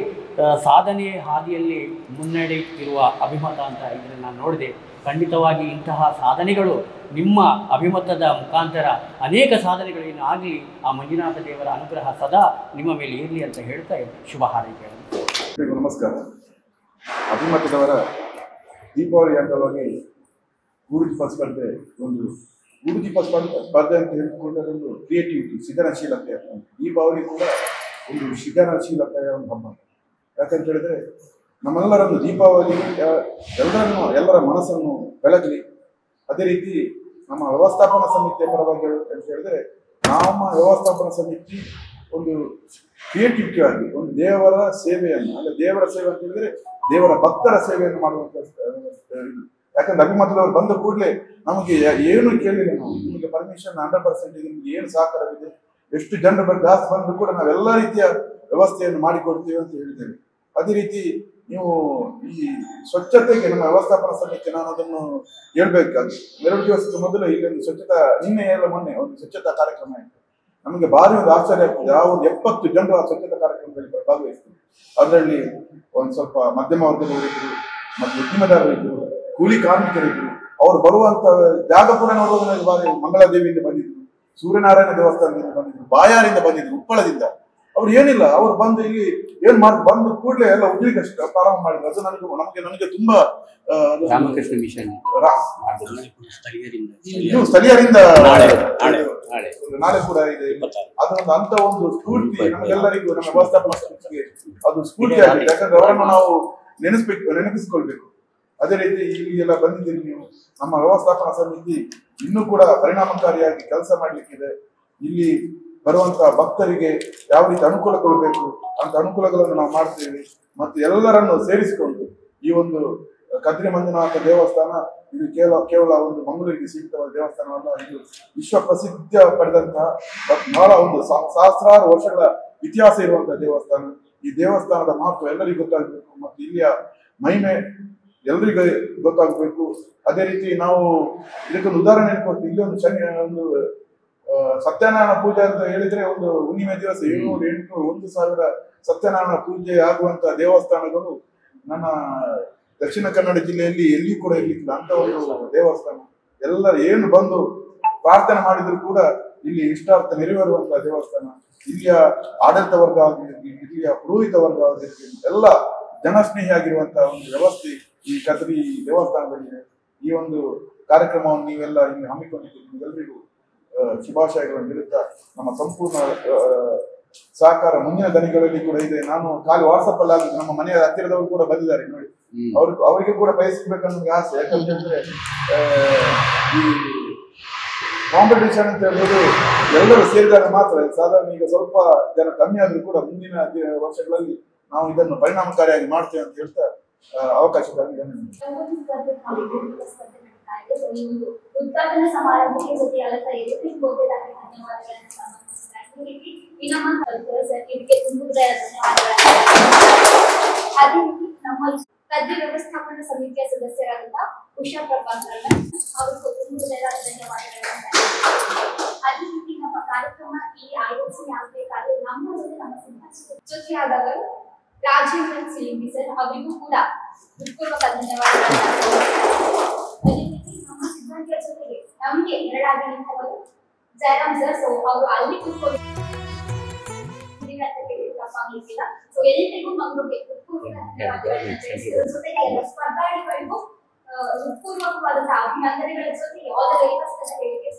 ಸಾಧನೆ ಹಾದಿಯಲ್ಲಿ ಮುನ್ನಡೆಯುತ್ತಿರುವ ಅಭಿಮತ ಅಂತ ಇದನ್ನು ನಾನು ನೋಡಿದೆ. ಖಂಡಿತವಾಗಿ ಇಂತಹ ಸಾಧನೆಗಳು ನಿಮ್ಮ ಅಭಿಮತದ ಮುಖಾಂತರ ಅನೇಕ ಸಾಧನೆಗಳು ಇನ್ನು ಆಗಲಿ. ಆ ಮಂಜುನಾಥ ದೇವರ ಅನುಗ್ರಹ ಸದಾ ನಿಮ್ಮ ಮೇಲೆ ಇರಲಿ ಅಂತ ಹೇಳ್ತಾ ಶುಭ ಹಾರೈಕೆಗಳು. ನಮಸ್ಕಾರ. ಅಭಿಮತದವರ ದೀಪಾವಳಿ ಅಂಗವಾಗಿ ಗೂಡುದೀಪ ಸ್ಪರ್ಧೆ, ಒಂದು ಗೂಡುದೀಪ ಸ್ಪರ್ಧೆ ಅಂತ ಹೇಳಿಕೊಂಡರೊಂದು ಕ್ರಿಯೇಟಿವಿಟಿ, ಸೃಜನಶೀಲತೆ. ದೀಪಾವಳಿ ಕೂಡ ಒಂದು ಸೃಜನಶೀಲತೆಯ ಒಂದು ಹಬ್ಬ. ಯಾಕಂತ ಹೇಳಿದ್ರೆ ನಮ್ಮೆಲ್ಲರನ್ನು ದೀಪಾವಳಿ ಎಲ್ಲರ ಮನಸ್ಸನ್ನು ಬೆಳಗಲಿ. ಅದೇ ರೀತಿ ನಮ್ಮ ವ್ಯವಸ್ಥಾಪನಾ ಸಮಿತಿಯ ಪರವಾಗಿ ಅಂತ ಹೇಳಿದ್ರೆ, ನಮ್ಮ ವ್ಯವಸ್ಥಾಪನಾ ಸಮಿತಿ ಒಂದು ಕ್ರಿಯೇಟಿವಿಟಿ ಆಗಿ ಒಂದು ದೇವರ ಸೇವೆಯನ್ನು, ಅಲ್ಲ ದೇವರ ಸೇವೆ ಅಂತ ಹೇಳಿದ್ರೆ ದೇವರ ಭಕ್ತರ ಸೇವೆಯನ್ನು ಮಾಡುವಂತ. ಯಾಕಂದ್ರೆ ಅಭಿಮತದವರು ಬಂದ ಕೂಡಲೇ ನಮಗೆ ಏನು ಕೇಳಿಲ್ಲ, ನಾವು ನಿಮಗೆ ಪರ್ಮಿಷನ್ 100% ನಿಮ್ಗೆ ಏನು ಸಹಕಾರವಿದೆ, ಎಷ್ಟು ಜನರು ಜಾಸ್ತಿ ಬಂದರೂ ಕೂಡ ನಾವೆಲ್ಲ ರೀತಿಯ ವ್ಯವಸ್ಥೆಯನ್ನು ಮಾಡಿಕೊಡ್ತೀವಿ ಅಂತ ಹೇಳಿದ್ದೇವೆ. ಅದೇ ರೀತಿ ನೀವು ಈ ಸ್ವಚ್ಛತೆಗೆ ನಮ್ಮ ವ್ಯವಸ್ಥಾಪನಾ ಸಮಿತಿ, ನಾನು ಅದನ್ನು ಹೇಳ್ಬೇಕಾದ್ರೆ 2 ದಿವಸದ ಮೊದಲು ಈಗ ಒಂದು ಸ್ವಚ್ಛತಾ, ಮೊನ್ನೆ ಒಂದು ಸ್ವಚ್ಛತಾ ಕಾರ್ಯಕ್ರಮ ಆಯಿತು. ನಮಗೆ ಭಾರಿ ಒಂದು ಆಶ್ಚರ್ಯ ಆಗ್ತದೆ. ಆ ಒಂದು 70 ಜನರು ಆ ಸ್ವಚ್ಛತಾ ಕಾರ್ಯಕ್ರಮದಲ್ಲಿ ಭಾಗವಹಿಸ್ತಾರೆ. ಅದರಲ್ಲಿ ಒಂದು ಸ್ವಲ್ಪ ಮಧ್ಯಮ ವರ್ಗದವರಿದ್ದರು, ಮತ್ತು ಉದ್ಯಮದಾರರಿದ್ದರು, ಕೂಲಿ ಕಾರ್ಮಿಕರಿದ್ದರು. ಅವರು ಬರುವಂತ ಜಾಗ ಕೂಡ ನೋಡುವುದರಲ್ಲಿ ಬಾರಿ ಮಂಗಳಾದೇವಿಯಿಂದ ಬಂದಿದ್ರು, ಸೂರ್ಯನಾರಾಯಣ ದೇವಸ್ಥಾನದಿಂದ ಬಂದಿದ್ರು, ಬಾಯಾರಿಂದ ಬಂದಿದ್ರು, ಉಪ್ಪಳದಿಂದ. ಅವ್ರು ಏನಿಲ್ಲ, ಅವ್ರು ಬಂದು ಇಲ್ಲಿ ಏನ್ ಬಂದು ಕೂಡಲೇ ಎಲ್ಲ ಉದ್ಯೋಗಕ್ಕೆ ಪ್ರಾರಂಭ ಮಾಡಿದ್ರು. ಅದು ನನಗೆ ತುಂಬಾ ರಾಮಕೃಷ್ಣ ಮಿಷನ್ ಸ್ಥಳೀಯರಿಂದ ನಾಳೆ ಕೂಡ ಇದೆ. ಅದೊಂದು ಅಂತ ಒಂದು ಸ್ಫೂರ್ತಿ ನಮಗೆಲ್ಲರಿಗೂ, ನಮ್ಮ ವ್ಯವಸ್ಥಾಪನಾ ಸಮಿತಿಗೆ ಅದು ಸ್ಫೂರ್ತಿ ಆಗಿದೆ. ಯಾಕಂದ್ರೆ ಅವರನ್ನು ನಾವು ನೆನಪಿಸಿಕೊಳ್ಬೇಕು. ಅದೇ ರೀತಿ ಇಲ್ಲಿಗೆಲ್ಲ ಬಂದಿದ್ದೀರಿ ನೀವು. ನಮ್ಮ ವ್ಯವಸ್ಥಾಪನಾ ಸಮಿತಿ ಇನ್ನೂ ಕೂಡ ಪರಿಣಾಮಕಾರಿಯಾಗಿ ಕೆಲಸ ಮಾಡ್ಲಿಕ್ಕಿದೆ. ಇಲ್ಲಿ ಬರುವಂತಹ ಭಕ್ತರಿಗೆ ಯಾವ ರೀತಿ ಅನುಕೂಲಗೊಳ್ಳಬೇಕು ಅಂತ ಅನುಕೂಲಗಳನ್ನು ನಾವು ಮಾಡ್ತೇವೆ. ಮತ್ತು ಎಲ್ಲರನ್ನು ಸೇರಿಸಿಕೊಂಡು ಈ ಒಂದು ಕದ್ರಿ ಮಂಜುನಾಥ ದೇವಸ್ಥಾನ ಇದು ಕೇವಲ ಒಂದು ಮಂಗಳೂರಿಗೆ ಸೀಮಿತವಾದ ದೇವಸ್ಥಾನವಲ್ಲ. ಇದು ವಿಶ್ವ ಪ್ರಸಿದ್ಧ ಪಡೆದಂತಹ ಬಹಳ ಒಂದು ಸಹಸ್ರಾರು ವರ್ಷಗಳ ಇತಿಹಾಸ ಇರುವಂತಹ ದೇವಸ್ಥಾನ. ಈ ದೇವಸ್ಥಾನದ ಮಹತ್ವ ಎಲ್ಲರಿಗೂ ಗೊತ್ತಾಗಬೇಕು ಮತ್ತು ಇಲ್ಲಿಯ ಮಹಿಮೆ ಎಲ್ಲರಿಗೂ ಗೊತ್ತಾಗಬೇಕು. ಅದೇ ರೀತಿ ನಾವು ಇದಕ್ಕೊಂದು ಉದಾಹರಣೆ ಕೊಡ್ತೀವಿ. ಇಲ್ಲಿ ಒಂದು ಸತ್ಯನಾರಾಯಣ ಪೂಜೆ ಅಂತ ಹೇಳಿದ್ರೆ, ಒಂದು ಹುಣ್ಣಿಮೆ ದಿವಸ 700, 800, 1000 ಸತ್ಯನಾರಾಯಣ ಪೂಜೆ ಆಗುವಂತ ದೇವಸ್ಥಾನಗಳು ನನ್ನ ದಕ್ಷಿಣ ಕನ್ನಡ ಜಿಲ್ಲೆಯಲ್ಲಿ ಎಲ್ಲಿಯೂ ಕೂಡ ಇರ್ಲಿಕ್ಕಿಲ್ಲ. ಅಂತ ಒಂದು ದೇವಸ್ಥಾನ. ಎಲ್ಲರೂ ಏನು ಬಂದು ಪ್ರಾರ್ಥನೆ ಮಾಡಿದ್ರು ಕೂಡ ಇಲ್ಲಿ ಇಷ್ಟಾರ್ಥ ನೆರವೇರುವಂತಹ ದೇವಸ್ಥಾನ. ಇಲ್ಲಿಯ ಆಡಳಿತ ವರ್ಗ ಆಗಿರಲಿ, ಇಲ್ಲಿಯ ಪುರೋಹಿತ ವರ್ಗ ಆಗಿರಲಿ, ಎಲ್ಲ ಜನಸ್ನೇಹಿಯಾಗಿರುವಂತಹ ಒಂದು ವ್ಯವಸ್ಥೆ ಈ ಕದ್ರಿ ದೇವಸ್ಥಾನದಲ್ಲಿದೆ. ಈ ಒಂದು ಕಾರ್ಯಕ್ರಮವನ್ನು ನೀವೆಲ್ಲ ಇಲ್ಲಿ ಹಮ್ಮಿಕೊಂಡಿದ್ದೀರಿ. ನಿಮ್ಗೆಲ್ಲರಿಗೂ ಶುಭಾಶಯಗಳನ್ನು ನೀಡುತ್ತಾ, ನಮ್ಮ ಸಂಪೂರ್ಣ ಸಹಕಾರ ಮುಂದಿನ ದಿನಗಳಲ್ಲಿ ಕೂಡ ಇದೆ. ನಾನು ಖಾಲಿ ವಾಟ್ಸಪ್ ಅಲ್ಲಿ ನಮ್ಮ ಮನೆಯ ಹತ್ತಿರದವರು ಕೂಡ ಬಂದಿದ್ದಾರೆ ನೋಡಿ, ಅವರಿಗೆ ಕೂಡ ಬಯಸಬೇಕನ್ನೋ ನನಗೆ ಆಸೆ. ಯಾಕಂತ ಹೇಳಿದ್ರೆ ಈ ಕಾಂಪಿಟೇಷನ್ ಅಂತ ಹೇಳ್ಬೋದು ಎಲ್ಲರೂ ಸೇರಿದಾಗ ಮಾತ್ರ. ಸಾಧಾರಣ ಈಗ ಸ್ವಲ್ಪ ಜನ ಕಮ್ಮಿ ಆದ್ರೂ ಕೂಡ ಮುಂದಿನ ವರ್ಷಗಳಲ್ಲಿ ನಾವು ಇದನ್ನು ಪರಿಣಾಮಕಾರಿಯಾಗಿ ಮಾಡ್ತೇವೆ ಅಂತ ಹೇಳ್ತಾ ಅವಕಾಶಕ್ಕಾಗಿ ಉದ್ಘಾಟನಾ ಸಮಾರಂಭಕ್ಕೆ ಜೊತೆ ಅಲಂಕ ಎಲೆಕ್ಟ್ರಿಕ್ ಬೋರ್ಡ್ಗಾಗಿ ಧನ್ಯವಾದಗಳನ್ನು ಸಮರ್ಪಿಸಿದ್ದಾರೆ. ಇದಕ್ಕೆ ತುಂಬ ಧನ್ಯವಾದಗಳು. ಅದೇ ರೀತಿ ನಮ್ಮ ಕದ್ರಿ ವ್ಯವಸ್ಥಾಪನಾ ಸಮಿತಿಯ ಸದಸ್ಯರಾದಂತಹ ಉಷಾ ಪ್ರಭಾಕರ್ ಅವರಿಗೂ ತುಂಬ ಧನ್ಯವಾದಗಳನ್ನು. ಅದೇ ರೀತಿ ನಮ್ಮ ಕಾರ್ಯಕ್ರಮ ಈ ಆಯೋಜನೆ ಆಗಬೇಕಾದ್ರೆ ನಮ್ಮ ಜೊತೆ ನಮ್ಮ ಜೊತೆಯಾದವರು ರಾಜೇಂದ್ರನ್ ಸಿಲಿಂಗಿ ಸರ್, ಅವರಿಗೂ ಕೂಡ ಹೃತ್ಪೂರ್ವಕ ಧನ್ಯವಾದಗಳು. ಅದೇ ರೀತಿ ನಮ್ಮ ಸಿಬ್ಬಂದಿಯ ಜೊತೆಗೆ ನಮಗೆ ಎರಡಾಗಿ ನಿಂತವರು ಜಯರಾಮ್ ಸರ್. ಸೊ ಅವರು ಅಲ್ಲಿ ಕೂತ್ಕೊಂಡು ತಪ್ಪಾಗಲಿಕ್ಕಿಲ್ಲ. ಸೊ ಎಲ್ಲರಿಗೂ ಮಂಗಳೂರಿಗೆ ಹೃತ್ಪೂರ್ವಕ ಧನ್ಯವಾದಗಳನ್ನು ತಿಳಿಸಿದ ಜೊತೆಗೆ ಎಲ್ಲ ಸ್ಪರ್ಧಾಳುಗಳಿಗೂ ಹೃತ್ಪೂರ್ವಕವಾದಂತಹ ಅಭಿನಂದನೆಗಳ ಜೊತೆಗೆ ಆಲ್ ದ ವೆರಿ ಬೆಸ್ಟ್ ಅಂತ ಹೇಳಿಕೆ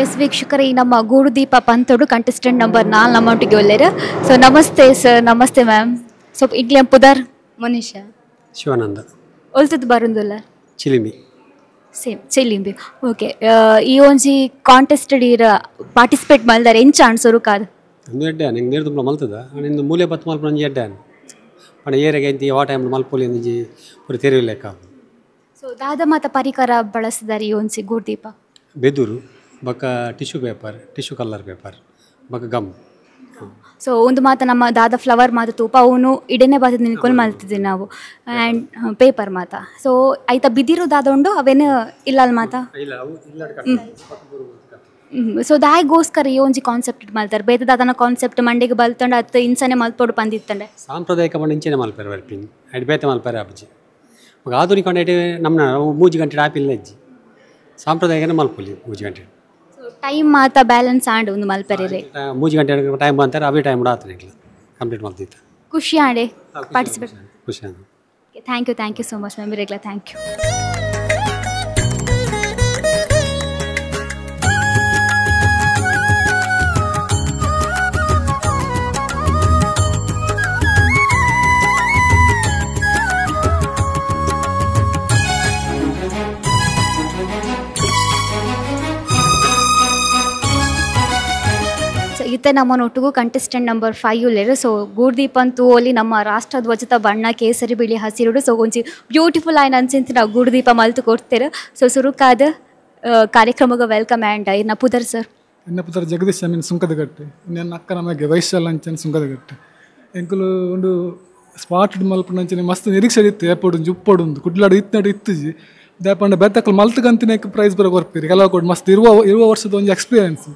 ಎಸ್ ವೀಕ್ಷಕರೇ, ಈ ನಮ್ಮ ಗೂಡುದೀಪ ಪಂತೋಡು ಕಂಟೆಸ್ಟೆಂಟ್ ನಂಬರ್ 4 ನಮ್ಮೊಟ್ಟಿಗೆ ಒಳ್ಳೆರು. ಸೊ ನಮಸ್ತೆ ಸರ್. ನಮಸ್ತೆ ಮ್ಯಾಮ್. ಸೊ ಈಗಲೇ ಪುದರ್ ಮನೀಷಾ ಶಿವಾನಂದ ಒಲ್ತದ್ದು ಬರುಂದಿಲ್ಲ ಚಿಲಿಮಿ ಸೇಮ್ ಚೆಲ್ಲಿಂಬಿ. ಓಕೆ, ಈ ಒಂಜಿ ಕಾಂಟೆಸ್ಟೆಡ್ ಇರ ಪಾರ್ಟಿಸಿಪೇಟ್ ಮಲ್ದಾರೆ ಎಂಚ ಅನ್ಸೋರು ಕಾದು ಒಂದು ಎಡ್ಡೆ ನಂಗೆ ನೀರು ತುಂಬ ಮಲ್ತದ ನಿಂದು ಮೂಲೆ ಬತ್ತು ಮಲ್ಪ ನಂಜಿ ಎಡ್ಡೆ ಪಣ ಏರಿಗೆ ಎಂತಿ ಆ ಟೈಮ್ ಮಲ್ಪೊಲಿ ನಂಜಿ ಪೂರ ತೆರಿವಿಲೆಕ್ಕ. ಸೊ ದಾದ ಮಾತ ಪರಿಕರ ಬಳಸಿದಾರೆ ಈ ಒಂಜಿ ಗೂಡುದೀಪ. ಬೆದೂರು ಬಕ್ಕ tissue paper, tissue colour paper ಬಕ್ಕ ಗಮ್. ಸೊ ಒಂದು ಮಾತ ನಮ್ಮ ದಾದ ಫ್ಲವರ್ ಮಾತ ತೂಪ ಅವನು ಇಡನೆ ಬಾದ ನಿಲ್ಕೊಂಡು ಮಲ್ತಿದ್ವಿ ನಾವು. ಆ್ಯಂಡ್ ಪೇಪರ್ ಮಾತ ಸೊ ಆಯ್ತಾ ಬಿದಿರು ದಾದ ಉಂಡು ಅವೇನು ಇಲ್ಲ ಅಲ್ಲಿ ಮಾತ. ಸೊ ದಾಯಿಗೋಸ್ಕರ ಈ ಒಂಜಿ ಕಾನ್ಸೆಪ್ಟ್ ಮಲ್ತಾರೆ. ಬೇರೆ ದಾದನ ಕಾನ್ಸೆಪ್ಟ್ ಮಂಡಿಗೆ ಬಲ್ತಂಡು ಅತ್ತು ಇನ್ಸನೆ ಮಲ್ಪೋಡು ಬಂದಿತ್ತಂಡೆ ಸಾಂಪ್ರದಾಯಿಕ ಬಣ್ಣ ಇಂಚನೆ ಮಲ್ಪೇರು ಬರ್ಪಿನಿ ಅಡಿ ಬೇತೆ ಮಲ್ಪೇರೆ ಅಜ್ಜಿ ಮಗ ಆಧುನಿಕ ನಮ್ಮ ಮೂಜಿ ಗಂಟೆ ಆಪಿಲ್ಲ ಅಜ್ಜಿ ಸಾಂಪ್ರದಾಯಿಕನೇ ಮಲ್ಪೊಲಿ ಮೂಜಿ ಗಂಟೆ. ಸೊ ಟೈಮ್ ಮಾತ ಬ್ಯಾಲೆನ್ಸ್ ಆಂಡು ಒಂದು ಮಲ್ಪೆರೆ ಮೂಜಿ ಗಂಟೆ ಟೈಮ್ ಬಂತಾರೆ ಅವೇ ಟೈಮ್ ಆತನೆ ಕಂಪ್ಲೀಟ್ ಮಾಡ್ತಿತ್ತು. ಖುಷಿ ಆಂಡೆ ಪಾರ್ಟಿಸಿಪೇಟ್. ಖುಷಿ ಆದ. Thank you so much ma'am. ರೆಗ್ಲಾ ಥ್ಯಾಂಕ್ ಯು. ಇತ್ತೆ ನಮ್ಮನೊಟ್ಟಿಗೂ ಕಂಟೆಸ್ಟೆಂಟ್ ನಂಬರ್ 5 ಉಳ್ಳೇರು. ಸೊ ಗೂಡುದೀಪ ಅಂತೂ ಓಲಿ ನಮ್ಮ ರಾಷ್ಟ್ರ ಧ್ವಜದ ಬಣ್ಣ ಕೇಸರಿ ಬಿಳಿ ಹಸಿರುಡು. ಸೊ ಒಂಜಿ ಬ್ಯೂಟಿಫುಲ್ ಆಯ್ನ ಅನ್ಸಿಂತ ನಾವು ಗೂಡುದೀಪ ಮಲ್ತು ಕೊಡ್ತೇವೆ. ಸೊ ಸುರುಕಾದ ಕಾರ್ಯಕ್ರಮಕ್ಕೆ ವೆಲ್ಕಮ್ ಆ್ಯಂಡ್ ಇನ್ನ ಪುದರ್ ಸರ್. ಇನ್ನ ಪುದರ್ ಜಗದೀಶ್ ಮೀನು ಸುಂಕದಗಟ್ಟೆ ನನ್ನ ಅಕ್ಕ ನಮಗೆ ವೈಶಾಲ ಅಂಚನೆ ಸುಂಕದಗಟ್ಟೆ ಎಂಕುಲು ಒಂದು ಸ್ಪಾಟ್ ಮಲ್ಪನಂಚನೆ ಮಸ್ತ್ ನಿರೀಕ್ಷೆ ಇತ್ತು. ಏಪೋಡು ಉಪ್ಪೋಡು ಕುಡ್ಲಾಡು ಇತ್ತು ಇತ್ತುಜಿ ದೇಪಂಡ ಬೆತ್ತಕ್ಕಲು ಮಲ್ತಗಂತಿನ ಪ್ರೈಸ್ ಬರೋ ಬರ್ಪೀರಿ ಕೆಲವು ಕೊಡು ಮಸ್ತ್ ಇರುವ ವರ್ಷದ ಒಂದು ಎಕ್ಸ್ಪೀರಿಯನ್ಸ್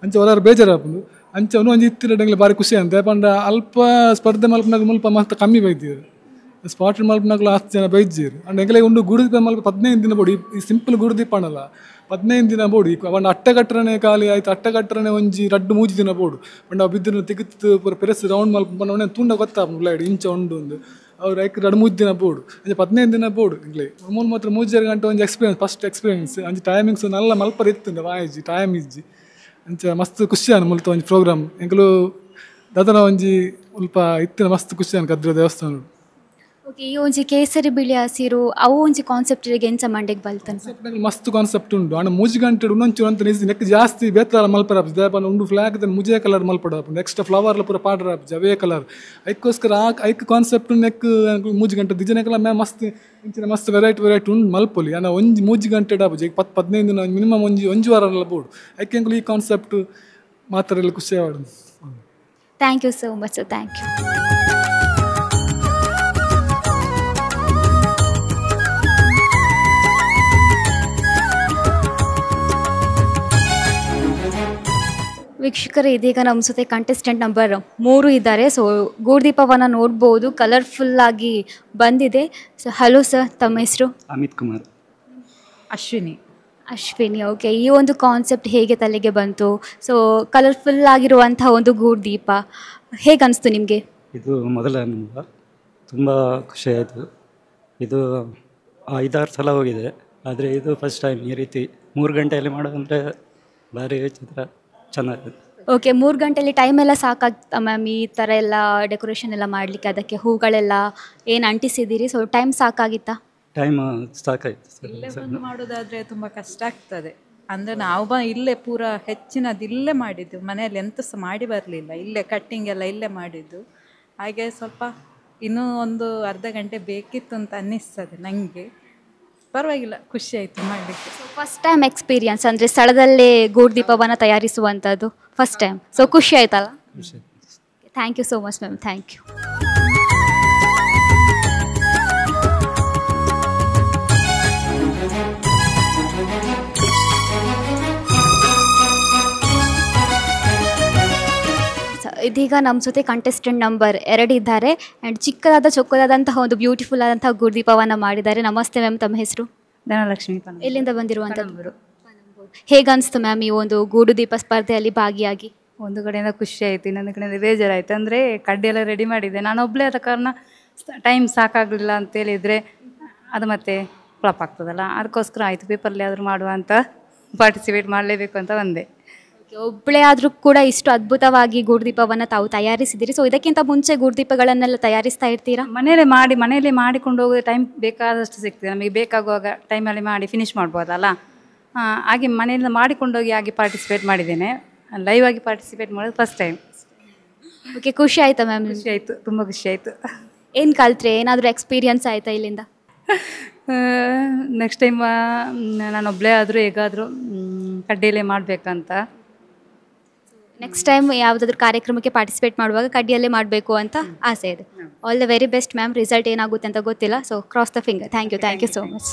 ಅಂಚೆ ಹೊರರು ಬೇಜಾರಾಪುಂಡು ಅಂಚೆ ಅವನು ಒಂದು ಇತ್ತಿರಡಂಗ್ಲೆ ಭಾರಿ ಖುಷಿ ಅಂತ ಯಾಪಂಡ ಅಲ್ಪ ಸ್ಪರ್ಧೆ ಮಲ್ಪನಾಗ ಮುಲ್ಪ ಮಸ್ತ್ ಕಮ್ಮಿ ಬೈತೀರು. ಸ್ಪಾಟ್ ಮಲ್ಪನಾಗಲು 10 ಜನ ಬೈಜೀರು ಅಂಡ್ ಎಂಗ್ಲೆ ಒಂದು ಗೂಡುದೀಪ ಮಲ್ಪ 15 ದಿನ ಬೋಡಿ. ಈ ಸಿಂಪಲ್ ಗೂಡುದೀಪ ಅನ್ನಲ್ಲ 15 ದಿನ ಬೋಡಿ. ಅವನ ಅಟ್ಟಗಟ್ಟರನೆ ಖಾಲಿ ಆಯ್ತು. ಅಟ್ಟಗಟ್ಟರನೆ ಒಂಜಿ 2-3 ದಿನ ಬೋಡು ಅಂಡ್ ಅವು ಬಿದ್ದು ತೆಗಿತು ಪೂರ ಪೆರೆಸ್ ರೌಂಡ್ ಮಲ್ಪ ಅವನೇ ತುಂಡ ಗೊತ್ತಾಗ ಇಂಚ ಉಂಡು ಒಂದು ಅವ್ರು 2-3 ದಿನ ಬೋಡು ಅಂಚೆ 15 ದಿನ ಬೋಡು ಎಂಗ್ಲೆ ಮೂಲ ಮಾತ್ರ 3 ಗಂಟೆ ಒಂದು ಎಕ್ಸ್ಪೀರಿಯನ್ಸ್ ಫಸ್ಟ್ ಎಕ್ಸ್ಪೀರಿಯನ್ಸ್ ಅಂಚೆ ಟೈಮಿಂಗ್ಸ್ ನಲ್ಲ ಮಲ್ಪರ ಇತ್ತು ವಾಯಿಜಿ ಟೈಮ್ ಇಜ್ಜಿ ಅಂಚೆ ಮಸ್ತ್ ಖುಷಿ ಅನ್ ಮುಲ್ತ ಒಂಜಿ ಪ್ರೋಗ್ರಾಮ್ ಎಂಕಲು ದಾದನ ಒಂಜಿ ಮುಲ್ಪ ಇತ್ತಿನ ಮಸ್ತ್ ಖುಷಿ ಅನ್ ಕದ್ರಿ ದೇವಸ್ಥಾನ. ಓಕೆ, ಈ ಒಂಜಿ ಕೇಸರಿ ಬಿಳಿ ಹಸಿರು ಅವು ಒಂಜಿ ಕಾನ್ಸೆಪ್ಟ್ ಎಂಚ ಮಂಡೆಗೆ ಬಲ್ತಾನೆ ಮಸ್ತ್ ಕಾನ್ಸೆಪ್ಟ್ ಉಂಡು ಅಂಡ್ 3 ಗಂಟೆ ಉನ್ನೊಂಚು ಅಂತ ನಿಜ ನೆಕ್ ಜಾಸ್ತಿ ಬೇತಾರ ಮಲ್ಪರ ದೇಪನ ಉಂಡು ಫ್ಲಾಗ್ ಮುಜೆ ಕಲರ್ ಮಲ್ಪಡ ನೆಕ್ಸ್ಟ್ ಫ್ಲವರ್ಲ ಪೂರ ಪಾಡ್ರ ಅವೇ ಕಲರ್ ಐಕ್ಕೋಸ್ಕರ ಐಕ್ ಕಾನ್ಸೆಪ್ಟ್ ನೆಕ್ 3 ಗಂಟೆ ದಿಜನೆಕಲ ಮೇ ಮಸ್ತ್ ಇಂಚಿನ ಮಸ್ತ್ ವೆರೈಟಿ ಉಂಡು ಮಲ್ಪೊಲಿ ಅನ್ನ ಒಂಜಿ 3 ಗಂಟೆ ಡಾಬುಜಿ 10-15 ದಿನ ಮಿನಿಮಮ್ ಒಂಜಿ ವಾರ ಎಲ್ಲ ಬೋಡು ಐಕೆಂಗ್ಲು ಈ ಕಾನ್ಸೆಪ್ಟ್ ಮಾತ್ರ ಎಲ್ಲ ಖುಷಿ ಆವಡು. Thank you so much. Thank you. ವೀಕ್ಷಕರೇ, ಇದೀಗ ನಮ್ಮ ಜೊತೆ ಕಂಟೆಸ್ಟೆಂಟ್ ನಂಬರ್ 3 ಇದ್ದಾರೆ. ಸೊ ಗೂಡುದೀಪವನ್ನು ನೋಡ್ಬೋದು, ಕಲರ್ಫುಲ್ಲಾಗಿ ಬಂದಿದೆ. ಸೊ ಹಲೋ ಸರ್, ತಮ್ಮ ಹೆಸರು? ಅಮಿತ್ ಕುಮಾರ್. ಅಶ್ವಿನಿ. ಓಕೆ, ಈ ಒಂದು ಕಾನ್ಸೆಪ್ಟ್ ಹೇಗೆ ತಲೆಗೆ ಬಂತು? ಸೊ ಕಲರ್ಫುಲ್ ಆಗಿರುವಂಥ ಒಂದು ಗೂಡುದೀಪ ಹೇಗೆ ಅನಿಸ್ತು ನಿಮಗೆ? ಇದು ಮೊದಲ ಅನುಭವ, ತುಂಬ ಖುಷಿ ಆಯಿತು. ಇದು 5-6 ಸಲ ಹೋಗಿದೆ, ಆದರೆ ಇದು ಫಸ್ಟ್ ಟೈಮ್ ಈ ರೀತಿ 3 ಗಂಟೆಯಲ್ಲಿ ಮಾಡೋದಂದರೆ ಭಾರಿ ಚಿತ್ರ ಚೆನ್ನಾಗಿದೆ. ಓಕೆ, 3 ಗಂಟೆಯಲ್ಲಿ ಟೈಮ್ ಎಲ್ಲ ಸಾಕಾಗ್ತಾ ಮ್ಯಾಮ್ ಈ ಥರ ಎಲ್ಲ ಡೆಕೋರೇಷನ್ ಎಲ್ಲ ಮಾಡಲಿಕ್ಕೆ? ಅದಕ್ಕೆ ಹೂಗಳೆಲ್ಲ ಏನು ಅಂಟಿಸಿದ್ದೀರಿ? ಸೊ ಟೈಮ್ ಸಾಕಾಗಿತ್ತಾ? ಟೈಮ್ ಸಾಕಾಯಿತು. ಇಲ್ಲೇ ಬಂದು ಮಾಡೋದಾದರೆ ತುಂಬ ಕಷ್ಟ ಆಗ್ತದೆ. ಅಂದರೆ ನಾವು ಇಲ್ಲೇ ಪೂರ ಹೆಚ್ಚಿನದು ಇಲ್ಲೇ ಮಾಡಿದ್ದು, ಮನೆಯಲ್ಲಿ ಎಂತ ಸಹ ಮಾಡಿ ಬರಲಿಲ್ಲ. ಇಲ್ಲೇ ಕಟ್ಟಿಂಗ್ ಎಲ್ಲ ಇಲ್ಲೇ ಮಾಡಿದ್ದು. ಹಾಗೆ ಸ್ವಲ್ಪ ಇನ್ನೂ ಒಂದು ಅರ್ಧ ಗಂಟೆ ಬೇಕಿತ್ತು ಅಂತ ಅನ್ನಿಸ್ತದೆ ನನಗೆ. ಪರವಾಗಿಲ್ಲ, ಖುಷಿ ಆಯಿತು ಮಾಡಲಿಕ್ಕೆ. ಫಸ್ಟ್ ಟೈಮ್ ಎಕ್ಸ್ಪೀರಿಯನ್ಸ್ ಅಂದರೆ ಸ್ಥಳದಲ್ಲೇ ಗೂಡುದೀಪವನ್ನು ತಯಾರಿಸುವಂಥದ್ದು ಫಸ್ಟ್ ಟೈಮ್. ಸೊ ಖುಷಿ ಆಯ್ತಲ್ಲ? Thank you so much ma'am. Thank you. ಇದೀಗ ನಮ್ಮ ಜೊತೆ ಕಂಟೆಸ್ಟೆಂಟ್ ನಂಬರ್ 2 ಇದ್ದಾರೆ ಆ್ಯಂಡ್ ಚಿಕ್ಕದಾದ ಚೊಕ್ಕದಾದಂತಹ ಒಂದು ಬ್ಯೂಟಿಫುಲ್ ಆದಂತಹ ಗೂಡುದೀಪವನ್ನು ಮಾಡಿದ್ದಾರೆ. ನಮಸ್ತೆ ಮ್ಯಾಮ್, ತಮ್ಮ ಹೆಸರು? ಧನಲಕ್ಷ್ಮಿ. ಎಲ್ಲಿಂದ ಬಂದಿರುವಂಥದ್ದು? ಹೇಗೆ ಅನಿಸ್ತು ಮ್ಯಾಮ್ ಈ ಒಂದು ಗೂಡುದೀಪ ಸ್ಪರ್ಧೆಯಲ್ಲಿ ಭಾಗಿಯಾಗಿ? ಒಂದು ಕಡೆಯಿಂದ ಖುಷಿ ಆಯಿತು, ಇನ್ನೊಂದು ಕಡೆಯಿಂದ ಬೇಜಾರಾಯಿತು. ಅಂದರೆ ಕಡ್ಡಿ ಎಲ್ಲ ರೆಡಿ ಮಾಡಿದ್ದೆ, ನಾನು ಒಬ್ಬಳೇ ಆದ ಕಾರಣ ಟೈಮ್ ಸಾಕಾಗಲಿಲ್ಲ ಅಂತೇಳಿದರೆ ಅದು ಮತ್ತೆ ಫ್ಲಾಪ್ ಆಗ್ತದಲ್ಲ, ಅದಕ್ಕೋಸ್ಕರ ಆಯಿತು ಪೇಪರಲ್ಲಿ ಆದರೂ ಮಾಡುವ ಅಂತ ಪಾರ್ಟಿಸಿಪೇಟ್ ಮಾಡಲೇಬೇಕು ಅಂತ ಬಂದೆ. ಒಬ್ಬಳೇ ಆದರೂ ಕೂಡ ಇಷ್ಟು ಅದ್ಭುತವಾಗಿ ಗೂಡುದೀಪವನ್ನು ತಾವು ತಯಾರಿಸಿದ್ದೀರಿ. ಸೊ ಇದಕ್ಕಿಂತ ಮುಂಚೆ ಗೂಡುದೀಪಗಳನ್ನೆಲ್ಲ ತಯಾರಿಸ್ತಾ ಇರ್ತೀರಾ? ಮನೆಯಲ್ಲೇ ಮಾಡಿಕೊಂಡು ಹೋಗೋ ಟೈಮ್ ಬೇಕಾದಷ್ಟು ಸಿಗ್ತದೆ ನಮಗೆ. ಬೇಕಾಗುವಾಗ ಟೈಮಲ್ಲಿ ಮಾಡಿ ಫಿನಿಶ್ ಮಾಡ್ಬೋದಲ್ಲ. ಹಾಗೆ ಮನೆಯಿಂದ ಮಾಡಿಕೊಂಡೋಗಿ ಹಾಗೆ ಪಾರ್ಟಿಸಿಪೇಟ್ ಮಾಡಿದ್ದೇನೆ. ಲೈವ್ ಆಗಿ ಪಾರ್ಟಿಸಿಪೇಟ್ ಮಾಡೋದು ಫಸ್ಟ್ ಟೈಮ್. ಓಕೆ, ಖುಷಿ ಆಯಿತಾ ಮ್ಯಾಮ್? ಖುಷಿ ಆಯಿತು, ತುಂಬ ಖುಷಿ ಆಯಿತು. ಏನು ಕಲ್ತ್ರೆ? ಏನಾದರೂ ಎಕ್ಸ್ಪೀರಿಯನ್ಸ್ ಆಯಿತಾ ಇಲ್ಲಿಂದ? ನೆಕ್ಸ್ಟ್ ಟೈಮ್ ನಾನೊಬ್ಬಳೇ ಆದರೂ ಹೇಗಾದರೂ ಕಡ್ಡಿಯಲ್ಲೇ ಮಾಡಬೇಕಂತ. ನೆಕ್ಸ್ಟ್ ಟೈಮ್ ಯಾವುದಾದ್ರೂ ಕಾರ್ಯಕ್ರಮಕ್ಕೆ ಪಾರ್ಟಿಸಿಪೇಟ್ ಮಾಡುವಾಗ ಕಡ್ಡಿಯಲ್ಲೇ ಮಾಡಬೇಕು ಅಂತ ಆಸೆ ಇದೆ. All the very best ma'am. Result ಏನಾಗುತ್ತೆ ಅಂತ ಗೊತ್ತಿಲ್ಲ, so cross the finger. Thank you so much.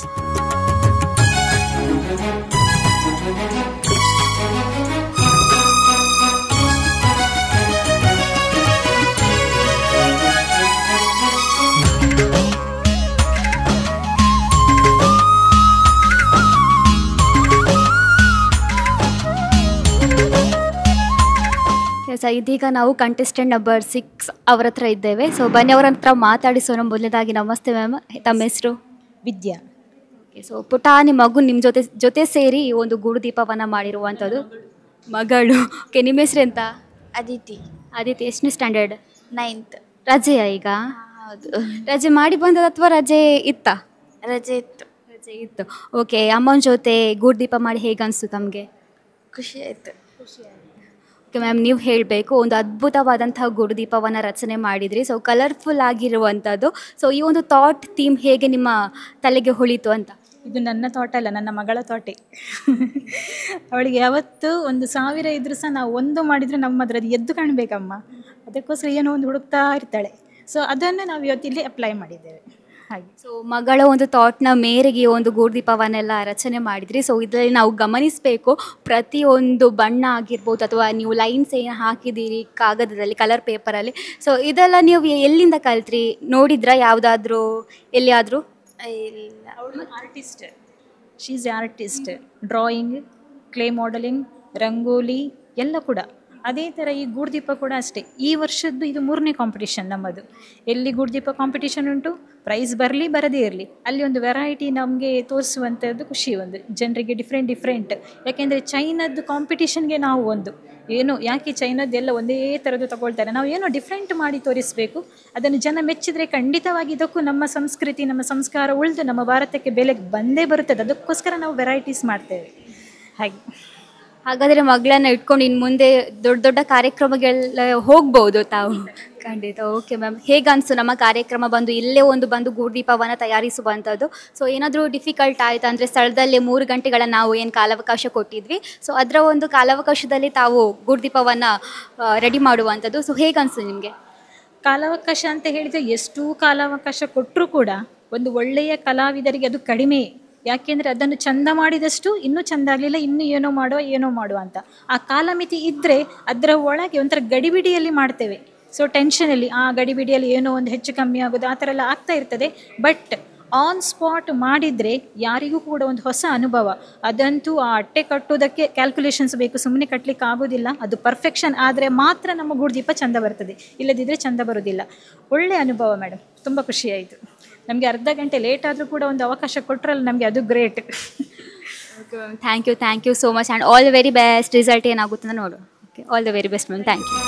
ಇದೀಗ ನಾವು ಕಂಟೆಸ್ಟೆಂಟ್ ನಂಬರ್ 6 ಅವರ ಹತ್ರ ಇದ್ದೇವೆ. ಸೊ ಬನ್ನಿ ಅವರ ಹತ್ರ ಮಾತಾಡಿಸೋಣ. ಮೊದಲನೇದಾಗಿ ನಮಸ್ತೆ ಮ್ಯಾಮ್, ತಮ್ಮ ಹೆಸರು? ವಿದ್ಯಾ. ಓಕೆ, ಸೊ ಪುಟಾಣಿ ಮಗು ನಿಮ್ಮ ಜೊತೆ ಸೇರಿ ಒಂದು ಗೂಡುದೀಪವನ್ನು ಮಾಡಿರುವಂಥದ್ದು. ಮಗಳು. ಓಕೆ, ನಿಮ್ಮ ಹೆಸರು ಎಂತ? ಅದಿತಿ. ಎಷ್ಟನೇ ಸ್ಟ್ಯಾಂಡರ್ಡ್? 9th. ರಜೆಯಾ ಈಗ? ಹೌದು. ರಜೆ ಮಾಡಿ ಬಂದದ ಅಥವಾ ರಜೆ ಇತ್ತಾ? ರಜೆ ಇತ್ತು. ಓಕೆ, ಅಮ್ಮನ ಜೊತೆ ಗೂಡುದೀಪ ಮಾಡಿ ಹೇಗೆ ಅನಿಸ್ತು ತಮಗೆ? ಖುಷಿ ಆಯಿತು. ಓಕೆ ಮ್ಯಾಮ್, ನೀವು ಹೇಳಬೇಕು, ಒಂದು ಅದ್ಭುತವಾದಂತಹ ಗೂಡುದೀಪವನ್ನು ರಚನೆ ಮಾಡಿದ್ರಿ. ಸೊ ಕಲರ್ಫುಲ್ ಆಗಿರುವಂಥದ್ದು. ಸೊ ಈ ಒಂದು ಥಾಟ್ ಥೀಮ್ ಹೇಗೆ ನಿಮ್ಮ ತಲೆಗೆ ಹೊಳಿತು ಅಂತ? ಇದು ನನ್ನ ತೋಟ ಅಲ್ಲ, ನನ್ನ ಮಗಳ ತೋಟೆ. ಅವಳಿಗೆ ಯಾವತ್ತೂ 1,000 ಇದ್ರೂ ಸಹ ನಾವು ಒಂದು ಮಾಡಿದರೆ ನಮ್ಮ ಅದರದ್ದು ಎದ್ದು ಕಾಣಬೇಕಮ್ಮ, ಅದಕ್ಕೋಸ್ಕರ ಏನೋ ಒಂದು ಹುಡುಕ್ತಾ ಇರ್ತಾಳೆ. ಸೊ ಅದನ್ನು ನಾವು ಇವತ್ತಿಲ್ಲಿ ಅಪ್ಲೈ ಮಾಡಿದ್ದೇವೆ. ಹಾಗೆ ಸೊ ಮಗಳ ಒಂದು ಥಾಟ್ನ ಮೇರೆಗೆ ಒಂದು ಗೂಡುದೀಪವನ್ನೆಲ್ಲ ರಚನೆ ಮಾಡಿದ್ರಿ. ಸೊ ಇದರಲ್ಲಿ ನಾವು ಗಮನಿಸಬೇಕು, ಪ್ರತಿಯೊಂದು ಬಣ್ಣ ಆಗಿರ್ಬೋದು ಅಥವಾ ನೀವು ಲೈನ್ಸ್ ಏನು ಹಾಕಿದ್ದೀರಿ ಕಾಗದದಲ್ಲಿ, ಕಲರ್ ಪೇಪರಲ್ಲಿ, ಸೊ ಇದೆಲ್ಲ ನೀವು ಎಲ್ಲಿಂದ ಕಲ್ತ್ರಿ? ನೋಡಿದ್ರಾ ಯಾವುದಾದ್ರೂ ಎಲ್ಲಿಯಾದರೂ? ಇಲ್ಲ, ಅವಳು artist. She is artist. Drawing, clay modelling, rangoli ಎಲ್ಲ ಕೂಡ. ಅದೇ ಥರ ಈ ಗೂಡುದೀಪ ಕೂಡ ಅಷ್ಟೇ. ಈ ವರ್ಷದ್ದು ಇದು 3ನೇ ಕಾಂಪಿಟಿಷನ್ ನಮ್ಮದು. ಎಲ್ಲಿ ಗೂಡುದೀಪ ಕಾಂಪಿಟಿಷನ್ ಉಂಟು, ಪ್ರೈಸ್ ಬರಲಿ ಬರದೇ ಇರಲಿ, ಅಲ್ಲಿ ಒಂದು ವೆರೈಟಿ ನಮಗೆ ತೋರಿಸುವಂಥದ್ದು ಖುಷಿ. ಒಂದು ಜನರಿಗೆ ಡಿಫ್ರೆಂಟ್. ಯಾಕೆಂದರೆ ಚೈನಾದ್ದು ಕಾಂಪಿಟಿಷನ್ಗೆ ನಾವು ಯಾಕೆ ಚೈನಾದ್ದೆಲ್ಲ ಒಂದೇ ಥರದ್ದು ತಗೊಳ್ತಾರೆ, ನಾವು ಏನೋ ಡಿಫ್ರೆಂಟ್ ಮಾಡಿ ತೋರಿಸಬೇಕು. ಅದನ್ನು ಜನ ಮೆಚ್ಚಿದರೆ ಖಂಡಿತವಾಗಿ ಇದಕ್ಕೂ ನಮ್ಮ ಸಂಸ್ಕೃತಿ, ನಮ್ಮ ಸಂಸ್ಕಾರ ಉಳಿದು ನಮ್ಮ ಭಾರತಕ್ಕೆ ಬೆಲೆ ಬಂದೇ ಬರುತ್ತದೆ. ಅದಕ್ಕೋಸ್ಕರ ನಾವು ವೆರೈಟೀಸ್ ಮಾಡ್ತೇವೆ. ಹಾಗಾದರೆ ಮಗಳನ್ನ ಇಟ್ಕೊಂಡು ಇನ್ನು ಮುಂದೆ ದೊಡ್ಡ ಕಾರ್ಯಕ್ರಮಗೆಲ್ಲ ಹೋಗ್ಬೋದು ತಾವು? ಖಂಡಿತ. ಓಕೆ ಮ್ಯಾಮ್, ಹೇಗೆ ಅನಿಸ್ತು ನಮ್ಮ ಕಾರ್ಯಕ್ರಮ ಇಲ್ಲೇ ಬಂದು ಗೂಡುದೀಪವನ್ನು ತಯಾರಿಸುವಂಥದ್ದು? ಸೊ ಏನಾದರೂ ಡಿಫಿಕಲ್ಟ್ ಆಯಿತು ಅಂದರೆ, ಸ್ಥಳದಲ್ಲೇ 3 ಗಂಟೆಗಳ ನಾವು ಏನು ಕಾಲಾವಕಾಶ ಕೊಟ್ಟಿದ್ವಿ, ಸೊ ಅದರ ಒಂದು ಕಾಲಾವಕಾಶದಲ್ಲಿ ತಾವು ಗೂಡುದೀಪವನ್ನು ರೆಡಿ ಮಾಡುವಂಥದ್ದು. ಸೊ ಹೇಗೆ ಅನಿಸ್ತು ನಿಮಗೆ? ಕಾಲಾವಕಾಶ ಅಂತ ಹೇಳಿದರೆ ಎಷ್ಟು ಕಾಲಾವಕಾಶ ಕೊಟ್ಟರೂ ಕೂಡ ಒಂದು ಒಳ್ಳೆಯ ಕಲಾವಿದರಿಗೆ ಅದು ಕಡಿಮೆ. ಯಾಕೆಂದರೆ ಅದನ್ನು ಚಂದ ಮಾಡಿದಷ್ಟು ಇನ್ನೂ ಚಂದ ಆಗಲಿಲ್ಲ, ಇನ್ನೂ ಏನೋ ಮಾಡುವ ಅಂತ ಆ ಕಾಲಮಿತಿ ಇದ್ದರೆ ಅದರ ಒಳಗೆ ಒಂಥರ ಗಡಿಬಿಡಿಯಲ್ಲಿ ಮಾಡ್ತೇವೆ. ಸೊ ಟೆನ್ಷನಲ್ಲಿ ಆ ಗಡಿಬಿಡಿಯಲ್ಲಿ ಏನೋ ಒಂದು ಹೆಚ್ಚು ಕಮ್ಮಿ ಆಗೋದು ಆ ಥರ ಎಲ್ಲ ಆಗ್ತಾ ಇರ್ತದೆ. ಬಟ್ ಆನ್ ಸ್ಪಾಟ್ ಮಾಡಿದರೆ ಯಾರಿಗೂ ಕೂಡ ಒಂದು ಹೊಸ ಅನುಭವ. ಅದಂತೂ ಆ ಅಟ್ಟೆ ಕಟ್ಟೋದಕ್ಕೆ ಕ್ಯಾಲ್ಕುಲೇಷನ್ಸ್ ಬೇಕು, ಸುಮ್ಮನೆ ಕಟ್ಟಲಿಕ್ಕೆ ಆಗೋದಿಲ್ಲ. ಅದು ಪರ್ಫೆಕ್ಷನ್ ಆದರೆ ಮಾತ್ರ ನಮ್ಮ ಗೂಡುದೀಪ ಚಂದ ಬರ್ತದೆ, ಇಲ್ಲದಿದ್ದರೆ ಚಂದ ಬರೋದಿಲ್ಲ. ಒಳ್ಳೆಯ ಅನುಭವ ಮೇಡಮ್, ತುಂಬ ಖುಷಿಯಾಯಿತು. ನಮಗೆ ಅರ್ಧ ಗಂಟೆ ಲೇಟ್ ಆದರೂ ಕೂಡ ಒಂದು ಅವಕಾಶ ಕೊಟ್ಟರಲ್ಲ, ನಮಗೆ ಅದು great. Okay ma'am, thank you so much and all the very best. Result ಏನಾಗುತ್ತೆ ಅಂತ ನೋಡು. Okay, all the very best ma'am. Thank you.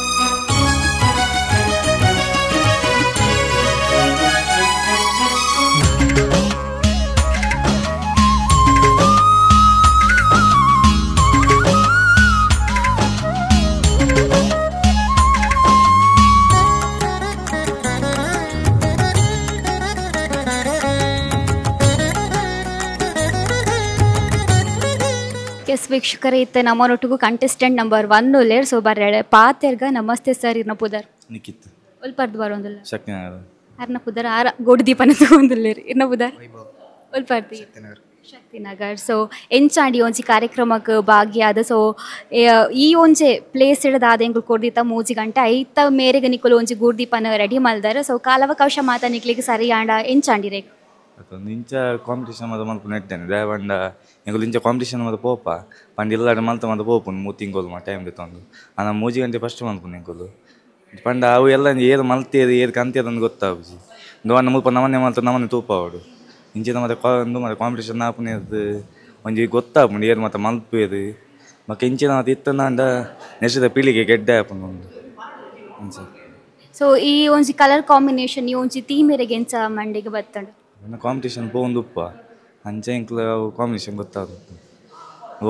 ವೀಕ್ಷಕರೇ, ಇತ್ತೆ ನಮ್ಮನೊಟ್ಟಿಗೂ ಕಂಟೆಸ್ಟೆಂಟ್ ನಂಬರ್ 1 ಉಲ್ಲೇರ್. ಸೊ ಬರ್ರೆ ಪಾತೆರ್ಗ ನಮಸ್ತೆ ಸರ್. ಇರ್ನಪುದರ್ ನಿಖಿತ್ ಉಲ್ಪರ್ದು ಬರೋಂದಿಲ್ಲ ಶಕ್ತಿನಗರ ಅರ್ನಪುದರ್ ಆರ ಗೂಡುದೀಪನ ತಗೊಂದಿಲ್ಲೇರಿ ಇರ್ನಪುದರ್ ಉಲ್ಪರ್ತಿ ಶಕ್ತಿನಗರ್. ಸೊ ಎಂಚಾಂಡಿ ಒಂಜಿ ಕಾರ್ಯಕ್ರಮಕ್ಕೆ ಭಾಗಿಯಾದ. ಸೊ ಈ ಒಂಜೆ ಪ್ಲೇಸ್ ಇಡದಾದ ಎಂಗಳು ಕೊಡ್ದಿತ್ತ 3 ಗಂಟೆ ಐತ ಮೇರೆಗೆ ನಿಕ್ಕಲು ಒಂಜಿ ಗೂಡುದೀಪನ ರೆಡಿ ಮಲ್ದಾರೆ. ಸೊ ಕಾಲಾವಕಾಶ ಮಾತ ನಿಕ್ಲಿಕ್ಕೆ ಸರಿ ಆಂಡ ಎಂಚಾಂಡಿ ರೇಖ ಇಂಚ ಕಾಂಪಿಟೇಷನ್ ಮಾತ ಮಲ್ಪ ನೆಟ್ಟೇನೆ ದಯವಂಡ ಎಂಗಳು ಇಂಚ ಕಾಂಪಿಟೇಷನ್ ಮಾತ ಪೋಪ ಪಂಡ ಇಲ್ಲದ ಮಲ್ತ ಮಾತ ಪೋಪುಂಡು 3 ತಿಂಗಳು ಮಾ ಟೈಮ್ ಬಿತ್ತೊಂದು ಅನ್ನ 3 ಗಂಟೆ ಫಸ್ಟ್ ಮಲ್ಪುಂಡು ಎಂಕುಲು ಪಂಡ ಅವು ಎಲ್ಲ ಏರು ಮಲ್ತೇರು ಏರು ಕಂತೇದಂದು ಗೊತ್ತಾಗುಜಿ ದೋವನ್ನ ಮುಲ್ಪ ನಮನೆ ಮಲ್ತ ನಮನೆ ತೂಪ ಅವಡು ಇಂಚಿನ ಮತ್ತೆ ಮತ್ತೆ ಕಾಂಪಿಟೇಷನ್ ಆಪುನೇದು ಒಂಜಿ ಗೊತ್ತಾಪುಂಡು ಏರು ಮತ್ತು ಮಲ್ಪೇರು ಮತ್ತು ಇಂಚಿನ ಮತ್ತು ಇತ್ತಂದ ನೆಕ್ಸ್ಟ್ ಪೀಳಿಗೆ ಗೆಡ್ಡೆ ಆಪುಂಡು ಒಂದು ಸೊ ಈ ಒಂಜಿ ಕಲರ್ ಕಾಂಬಿನೇಷನ್ ಈ ಒಂಜಿ ಥೀಮ್ ಎರೆಗೆ ಎಂಚ ಮಂಡಿಗೆ ಬತ್ತಂಡು ಕಾಂಪಿಟೇಷನ್ ಪೋಂದುಪ್ಪ ಅಂಚ ಇಂಕ್ಲ ಕಾಂಬಿನೇಷನ್ ಗೊತ್ತಾಗ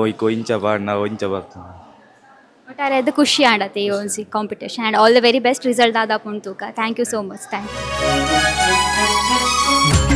ಓಯ್ಕೋ ಇಂಚ ಪಾಡ್ನ ಇಂಚ ಬರ್ತಾನೆ ಒಟ್ಟಾರೆ ಅದು ಖುಷಿ ಆಡತ್ತೆ ಈ ಒಂಜಿ competition and all the very best result ಆದ ಪುಂಟುಕ thank you so much thank you